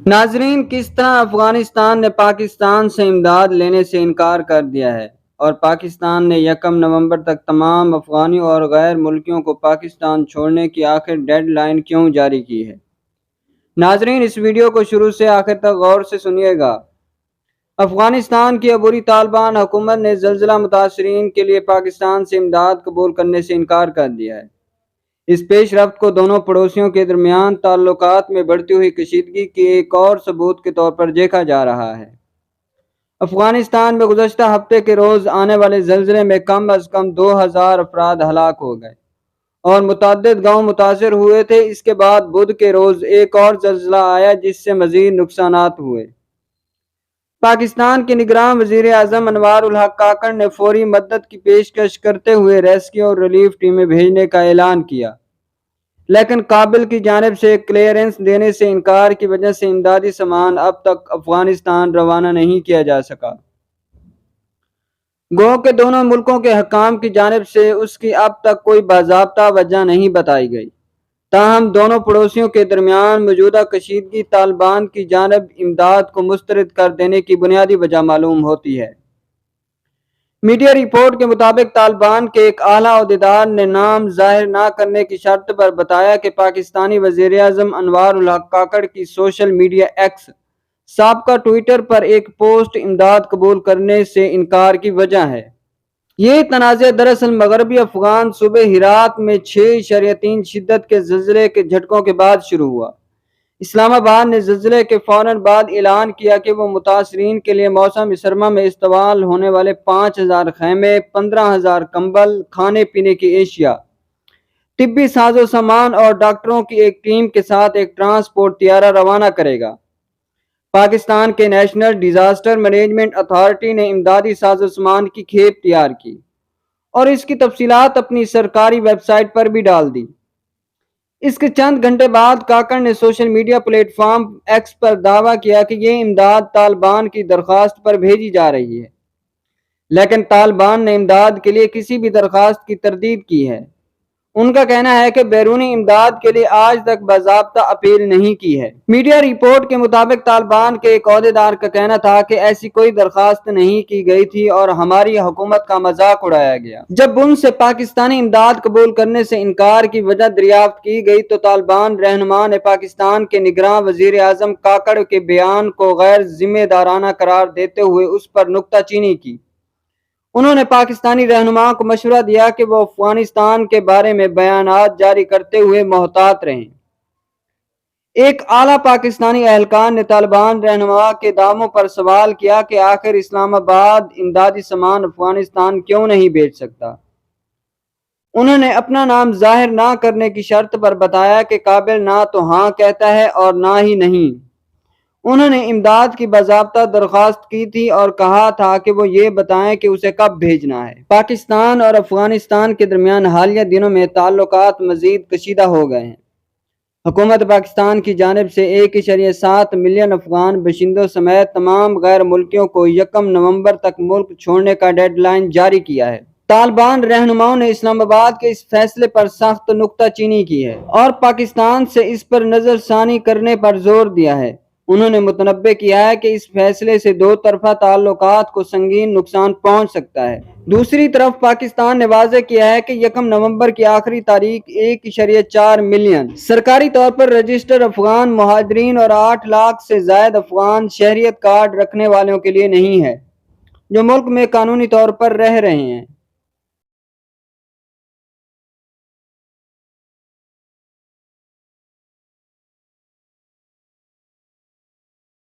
ناظرین، کس طرح افغانستان نے پاکستان سے امداد لینے سے انکار کر دیا ہے اور پاکستان نے یکم نومبر تک تمام افغانی اور غیر ملکیوں کو پاکستان چھوڑنے کی آخر ڈیڈ لائن کیوں جاری کی ہے؟ ناظرین، اس ویڈیو کو شروع سے آخر تک غور سے سنیے گا۔ افغانستان کی عبوری طالبان حکومت نے زلزلہ متاثرین کے لیے پاکستان سے امداد قبول کرنے سے انکار کر دیا ہے۔ اس پیش رفت کو دونوں پڑوسیوں کے درمیان تعلقات میں بڑھتی ہوئی کشیدگی کے ایک اور ثبوت کے طور پر دیکھا جا رہا ہے۔ افغانستان میں گزشتہ ہفتے کے روز آنے والے زلزلے میں کم از کم 2000 افراد ہلاک ہو گئے اور متعدد گاؤں متاثر ہوئے تھے۔ اس کے بعد بدھ کے روز ایک اور زلزلہ آیا جس سے مزید نقصانات ہوئے۔ پاکستان کے نگراں وزیر اعظم انوار الحق کاکڑ نے فوری مدد کی پیشکش کرتے ہوئے ریسکیو اور ریلیف ٹیمیں بھیجنے کا اعلان کیا، لیکن کابل کی جانب سے کلیئرنس دینے سے انکار کی وجہ سے امدادی سامان اب تک افغانستان روانہ نہیں کیا جا سکا۔ گو کہ دونوں ملکوں کے حکام کی جانب سے اس کی اب تک کوئی باضابطہ وجہ نہیں بتائی گئی۔ تاہم دونوں پڑوسیوں کے درمیان موجودہ کشیدگی طالبان کی جانب امداد کو مسترد کر دینے کی بنیادی وجہ معلوم ہوتی ہے۔ میڈیا رپورٹ کے مطابق طالبان کے ایک اعلیٰ عہدیدار نے نام ظاہر نہ کرنے کی شرط پر بتایا کہ پاکستانی وزیر اعظم انوار الحق کاکڑ کی سوشل میڈیا ایکس سابقہ ٹویٹر پر ایک پوسٹ امداد قبول کرنے سے انکار کی وجہ ہے۔ یہ تنازع دراصل مغربی افغان صوبے ہرات میں 6.3 شدت کے زلزلے کے جھٹکوں کے بعد شروع ہوا۔ اسلام آباد نے زلزلے کے فوراً بعد اعلان کیا کہ وہ متاثرین کے لیے موسم سرما میں استعمال ہونے والے 5000 خیمے، 15000 کمبل، کھانے پینے کی اشیاء، طبی ساز و سامان اور ڈاکٹروں کی ایک ٹیم کے ساتھ ایک ٹرانسپورٹ طیارہ روانہ کرے گا۔ پاکستان کے نیشنل ڈیزاسٹر مینجمنٹ اتھارٹی نے امدادی ساز و سامان کی کھیپ تیار کی اور اس کی تفصیلات اپنی سرکاری ویب سائٹ پر بھی ڈال دی۔ اس کے چند گھنٹے بعد کاکڑ نے social media platform X پر دعویٰ کیا کہ یہ امداد طالبان کی درخواست پر بھیجی جا رہی ہے، لیکن طالبان نے امداد کے لیے کسی بھی درخواست کی تردید کی ہے۔ ان کا کہنا ہے کہ بیرونی امداد کے لیے آج تک باضابطہ اپیل نہیں کی ہے۔ میڈیا رپورٹ کے مطابق طالبان کے ایک عہدیدار کا کہنا تھا کہ ایسی کوئی درخواست نہیں کی گئی تھی اور ہماری حکومت کا مذاق اڑایا گیا۔ جب ان سے پاکستانی امداد قبول کرنے سے انکار کی وجہ دریافت کی گئی تو طالبان رہنما نے پاکستان کے نگراں وزیر اعظم کاکڑ کے بیان کو غیر ذمہ دارانہ قرار دیتے ہوئے اس پر نکتہ چینی کی۔ انہوں نے پاکستانی رہنما کو مشورہ دیا کہ وہ افغانستان کے بارے میں بیانات جاری کرتے ہوئے محتاط رہیں۔ ایک اعلیٰ پاکستانی اہلکار نے طالبان رہنما کے دعووں پر سوال کیا کہ آخر اسلام آباد امدادی سامان افغانستان کیوں نہیں بھیج سکتا۔ انہوں نے اپنا نام ظاہر نہ کرنے کی شرط پر بتایا کہ کابل نہ تو ہاں کہتا ہے اور نہ ہی نہیں۔ انہوں نے امداد کی باضابطہ درخواست کی تھی اور کہا تھا کہ وہ یہ بتائیں کہ اسے کب بھیجنا ہے۔ پاکستان اور افغانستان کے درمیان حالیہ دنوں میں تعلقات مزید کشیدہ ہو گئے ہیں۔ حکومت پاکستان کی جانب سے 1.7 ملین افغان باشندوں سمیت تمام غیر ملکیوں کو یکم نومبر تک ملک چھوڑنے کا ڈیڈ لائن جاری کیا ہے۔ طالبان رہنماؤں نے اسلام آباد کے اس فیصلے پر سخت نکتہ چینی کی ہے اور پاکستان سے اس پر نظر ثانی کرنے پر زور دیا ہے۔ انہوں نے متنبہ کیا ہے کہ اس فیصلے سے دو طرفہ تعلقات کو سنگین نقصان پہنچ سکتا ہے۔ دوسری طرف پاکستان نے واضح کیا ہے کہ یکم نومبر کی آخری تاریخ 1.4 ملین سرکاری طور پر رجسٹرڈ افغان مہاجرین اور 8 لاکھ سے زائد افغان شہریت کارڈ رکھنے والوں کے لیے نہیں ہے جو ملک میں قانونی طور پر رہ رہے ہیں۔